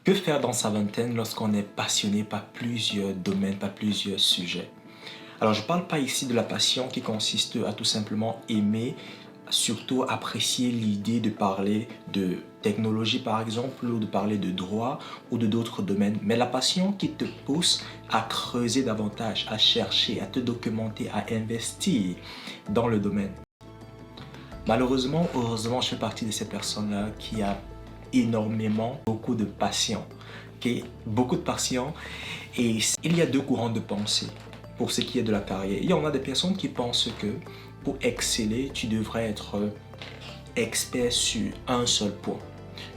Que faire dans sa vingtaine lorsqu'on est passionné par plusieurs domaines, par plusieurs sujets? Alors, je ne parle pas ici de la passion qui consiste à tout simplement aimer, surtout apprécier l'idée de parler de technologie par exemple, ou de parler de droit ou de d'autres domaines, mais la passion qui te pousse à creuser davantage, à chercher, à te documenter, à investir dans le domaine. Malheureusement, heureusement, je fais partie de ces personnes-là qui a énormément, beaucoup de passion. Okay? Beaucoup de passion. Et il y a deux courants de pensée pour ce qui est de la carrière. Il y en a des personnes qui pensent que pour exceller, tu devrais être expert sur un seul point.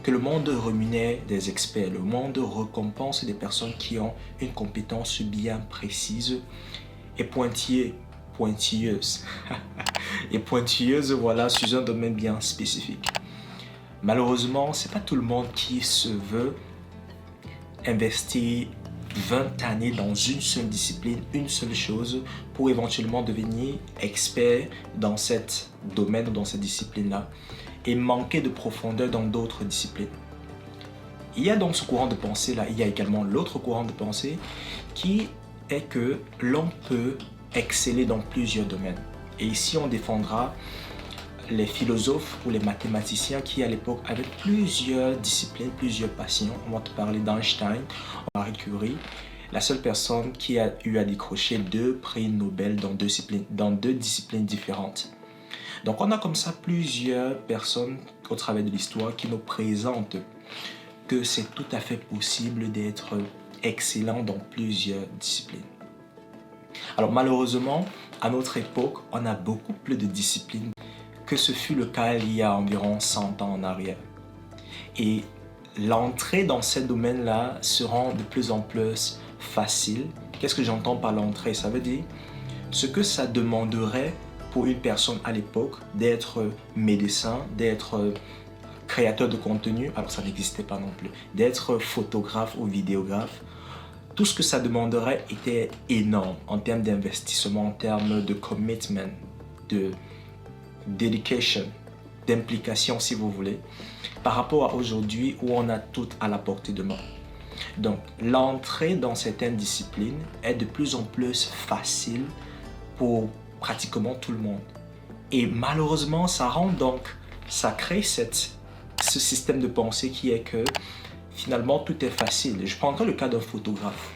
Que le monde rémunère des experts, le monde récompense des personnes qui ont une compétence bien précise et pointilleuse. Et pointilleuse, voilà, sur un domaine bien spécifique. Malheureusement, c'est pas tout le monde qui se veut investir 20 années dans une seule discipline, une seule chose, pour éventuellement devenir expert dans cet domaine ou dans cette discipline-là et manquer de profondeur dans d'autres disciplines. Il y a donc ce courant de pensée-là, il y a également l'autre courant de pensée qui est que l'on peut exceller dans plusieurs domaines. Et ici, on défendra les philosophes ou les mathématiciens qui, à l'époque, avaient plusieurs disciplines, plusieurs passions. On va te parler d'Einstein, Marie Curie, la seule personne qui a eu à décrocher 2 prix Nobel dans deux disciplines différentes. Donc, on a comme ça plusieurs personnes au travers de l'histoire qui nous présentent que c'est tout à fait possible d'être excellent dans plusieurs disciplines. Alors malheureusement, à notre époque, on a beaucoup plus de disciplines que ce fut le cas il y a environ 100 ans en arrière. Et l'entrée dans ces domaines-là sera de plus en plus facile. Qu'est-ce que j'entends par l'entrée? Ça veut dire ce que ça demanderait pour une personne à l'époque d'être médecin, d'être créateur de contenu, alors ça n'existait pas non plus, d'être photographe ou vidéographe. Tout ce que ça demanderait était énorme en termes d'investissement, en termes de commitment, de dedication, d'implication si vous voulez, par rapport à aujourd'hui où on a tout à la portée de main. Donc l'entrée dans certaines disciplines est de plus en plus facile pour pratiquement tout le monde. Et malheureusement, ça crée ce système de pensée qui est que finalement tout est facile. Je prendrai le cas d'un photographe.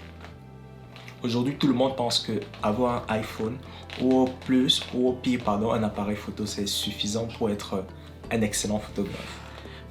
Aujourd'hui, tout le monde pense qu'avoir un iPhone ou au pire, un appareil photo, c'est suffisant pour être un excellent photographe.